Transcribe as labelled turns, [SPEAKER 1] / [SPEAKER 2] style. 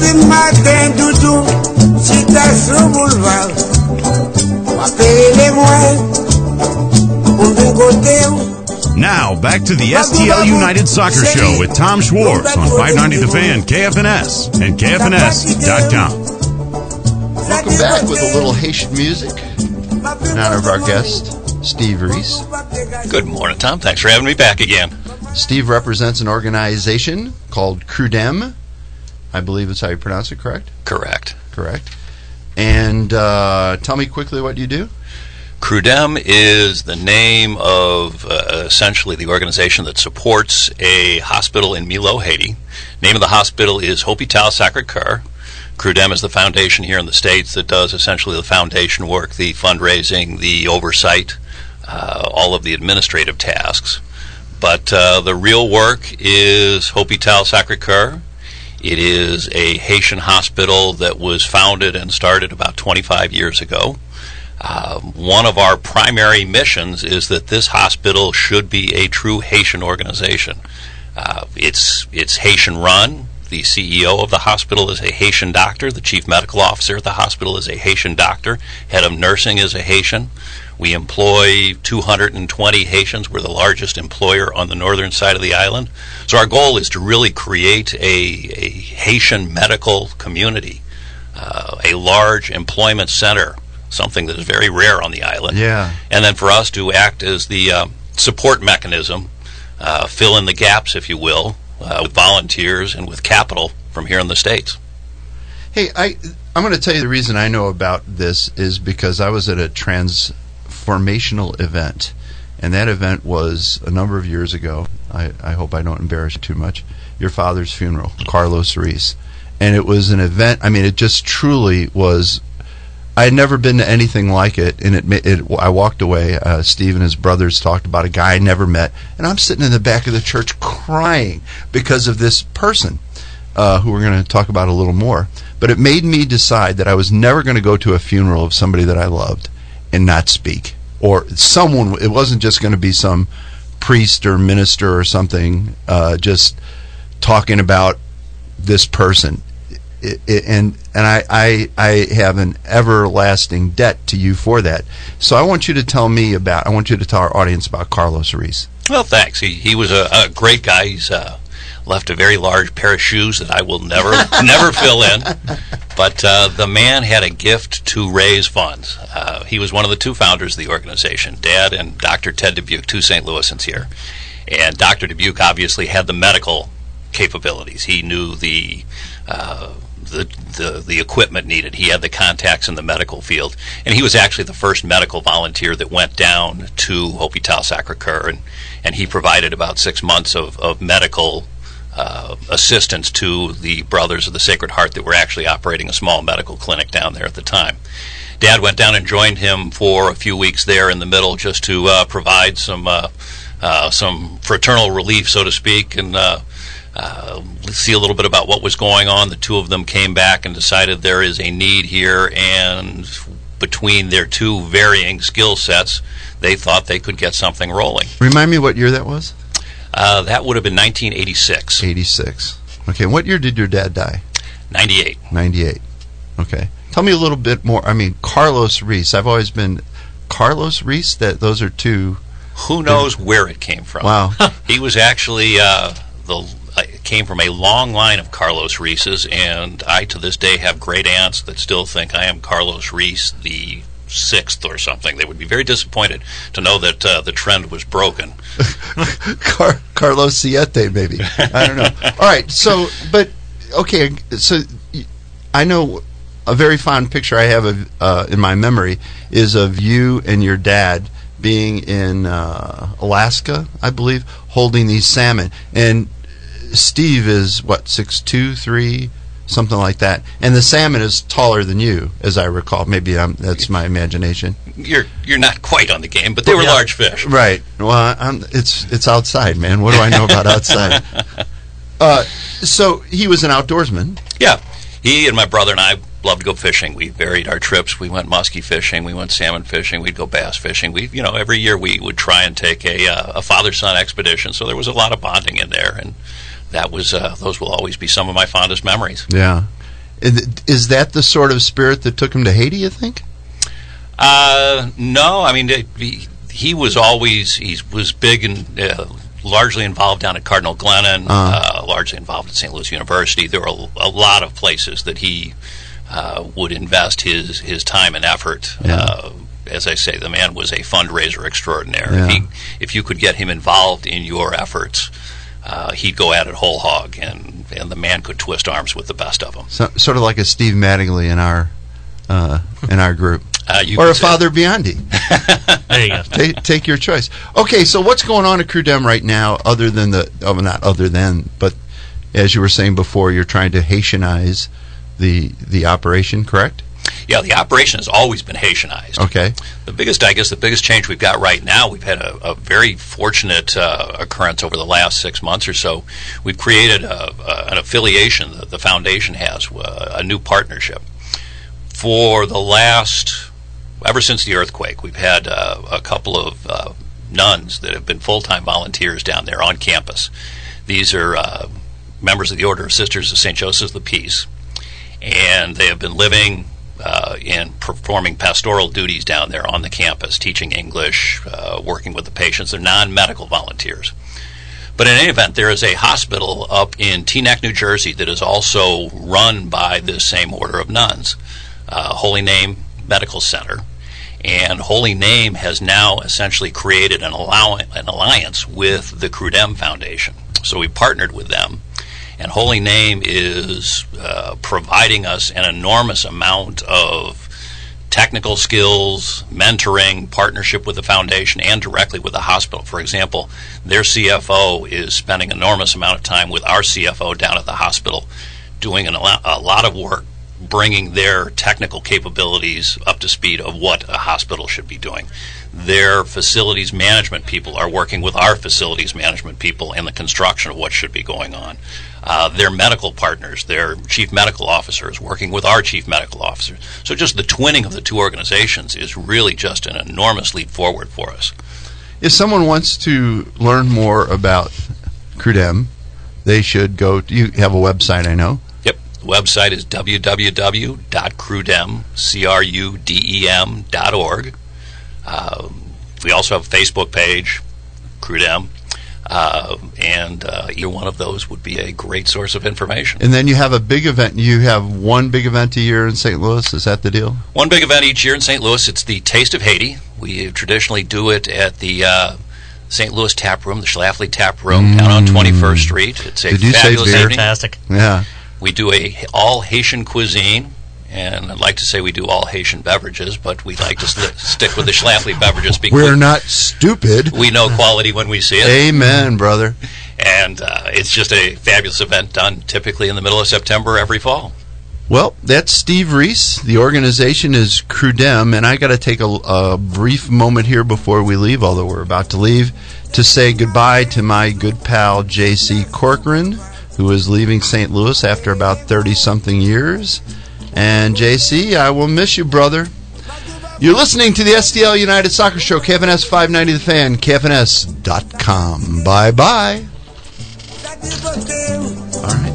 [SPEAKER 1] Petit matin, doudou, si t'as sur boulevard, m'appeler les moins, pour me côté.
[SPEAKER 2] Now, back to the STL United Soccer Show with Tom Schwartz on 590 The Fan, KFNS, and KFNS.com.
[SPEAKER 3] Welcome back with a little Haitian music in honor of our guest, Steve Reese.
[SPEAKER 4] Good morning, Tom. Thanks for having me back again.
[SPEAKER 3] Steve represents an organization called CRUDEM. I believe is how you pronounce it, correct?
[SPEAKER 4] Correct.
[SPEAKER 3] Correct. And tell me quickly what you do.
[SPEAKER 4] CRUDEM is the name of essentially the organization that supports a hospital in Milo, Haiti. Name of the hospital is Hôpital Sacré Coeur. CRUDEM is the foundation here in the States that does essentially the foundation work, the fundraising, the oversight, all of the administrative tasks. But the real work is Hôpital Sacré Coeur. It is a Haitian hospital that was founded and started about 25 years ago. One of our primary missions is that this hospital should be a true Haitian organization. It's Haitian run. The CEO of the hospital is a Haitian doctor. The chief medical officer at the hospital is a Haitian doctor. Head of nursing is a Haitian. We employ 220 Haitians. We're the largest employer on the northern side of the island. So our goal is to really create a Haitian medical community, a large employment center, something that is very rare on the island.
[SPEAKER 3] Yeah.
[SPEAKER 4] And then for us to act as the support mechanism, fill in the gaps, if you will, with volunteers and with capital from here in the States.
[SPEAKER 3] Hey, I'm going to tell you the reason I know about this is because I was at a transformational event, and that event was a number of years ago. I hope I don't embarrass you too much. Your father's funeral, Carlos Reese. And it was an event, I mean, it just truly was. I had never been to anything like it, and I walked away. Steve and his brothers talked about a guy I never met, and I'm sitting in the back of the church crying because of this person who we're going to talk about a little more. But it made me decide that I was never going to go to a funeral of somebody that I loved and not speak. Or someone, it wasn't just going to be some priest or minister or something just talking about this person. And I have an everlasting debt to you for that. So I want you to tell our audience about Carlos Reese.
[SPEAKER 4] Well, thanks. He was a great guy. He's left a very large pair of shoes that I will never fill in. But the man had a gift to raise funds. He was one of the two founders of the organization, Dad and Dr. Ted Dubuque, two St. Louisans here. And Dr. Dubuque obviously had the medical capabilities. He knew the equipment needed. He had the contacts in the medical field, and he was actually the first medical volunteer that went down to Hôpital Sacré Coeur, and he provided about 6 months of medical assistance to the Brothers of the Sacred Heart that were actually operating a small medical clinic down there at the time. Dad went down and joined him for a few weeks there in the middle just to provide some fraternal relief, so to speak, and see a little bit about what was going on. The two of them came back and decided there is a need here, and between their two varying skill sets, they thought they could get something rolling.
[SPEAKER 3] Remind me what year that was?
[SPEAKER 4] That would have been 1986.
[SPEAKER 3] 86. Okay, what year did your dad die?
[SPEAKER 4] 98.
[SPEAKER 3] 98. Okay. Tell me a little bit more. I mean, Carlos Reese. I've always been Carlos Reese. Those are two.
[SPEAKER 4] Who knows where it came from?
[SPEAKER 3] Wow.
[SPEAKER 4] He was actually came from a long line of Carlos Reeses, and I to this day have great aunts that still think I am Carlos Reese the 6th or something. They would be very disappointed to know that the trend was broken.
[SPEAKER 3] Carlos Siete, maybe. I don't know. All right, so I know a very fond picture I have of in my memory is of you and your dad being in Alaska, I believe, holding these salmon. And Steve is, what, 6'2", 3", something like that. And the salmon is taller than you, as I recall. Maybe that's my imagination.
[SPEAKER 4] You're not quite on the game, but they were large fish.
[SPEAKER 3] Right. Well, it's outside, man. What do I know about outside? So he was an outdoorsman.
[SPEAKER 4] Yeah. He and my brother and I loved to go fishing. We varied our trips. We went muskie fishing. We went salmon fishing. We'd go bass fishing. Every year we would try and take a father-son expedition. So there was a lot of bonding in there, and that was those will always be some of my fondest memories.
[SPEAKER 3] Yeah. Is that the sort of spirit that took him to Haiti, you think?
[SPEAKER 4] No, I mean, he was big and largely involved down at Cardinal Glennon, largely involved at St. Louis University. There were a lot of places that he would invest his time and effort. As I say, the man was a fundraiser extraordinaire.
[SPEAKER 3] Yeah.
[SPEAKER 4] If you could get him involved in your efforts, he'd go at it whole hog, and the man could twist arms with the best of them.
[SPEAKER 3] So, sort of like a Steve Mattingly in our group. Or a Father Biondi.
[SPEAKER 5] There you go.
[SPEAKER 3] Take your choice. Okay, so what's going on at CRUDEM right now, other than not other than, but as you were saying before, you're trying to Haitianize the operation, correct?
[SPEAKER 4] Yeah, the operation has always been Haitianized.
[SPEAKER 3] Okay.
[SPEAKER 4] The biggest change we've got right now, we've had a very fortunate occurrence over the last 6 months or so. We've created an affiliation that the foundation has, a new partnership. For ever since the earthquake, we've had a couple of nuns that have been full-time volunteers down there on campus. These are members of the Order of Sisters of St. Joseph's the Peace, and they have been living and performing pastoral duties down there on the campus, teaching English, working with the patients. They're non-medical volunteers. But in any event, there is a hospital up in Teaneck, New Jersey that is also run by this same order of nuns, Holy Name Medical Center. And Holy Name has now essentially created an alliance with the CRUDEM Foundation. So we partnered with them. And Holy Name is providing us an enormous amount of technical skills, mentoring, partnership with the foundation, and directly with the hospital. For example, their CFO is spending an enormous amount of time with our CFO down at the hospital, doing a lot of work, bringing their technical capabilities up to speed of what a hospital should be doing. Their facilities management people are working with our facilities management people in the construction of what should be going on. Their medical partners, their chief medical officer is working with our chief medical officer. So just the twinning of the two organizations is really just an enormous leap forward for us.
[SPEAKER 3] If someone wants to learn more about CRUDEM, they should go. You have a website, I know.
[SPEAKER 4] Yep. The website is www.crudem.org. We also have a Facebook page, CRUDEM, and either one of those would be a great source of information.
[SPEAKER 3] And then you have a big event. You have one big event a year in St. Louis. Is that the deal?
[SPEAKER 4] One big event each year in St. Louis. It's the Taste of Haiti. We traditionally do it at the St. Louis Tap Room, the Schlafly Tap Room, down on 21st Street. It's a fabulous evening.
[SPEAKER 5] Fantastic.
[SPEAKER 3] Yeah.
[SPEAKER 4] We do all Haitian cuisine. And I'd like to say we do all Haitian beverages, but we like to stick with the Schlafly beverages because
[SPEAKER 3] we're not stupid.
[SPEAKER 4] We know quality when we see it.
[SPEAKER 3] Amen, brother.
[SPEAKER 4] And it's just a fabulous event done typically in the middle of September every fall.
[SPEAKER 3] Well, that's Steve Reese. The organization is CRUDEM, and I got to take a brief moment here before we leave, although we're about to leave, to say goodbye to my good pal J.C. Corcoran, who is leaving St. Louis after about 30-something years. And JC, I will miss you, brother. You're listening to the STL United Soccer Show, KFNS 590 The Fan, KFNS.com. Bye-bye. All right.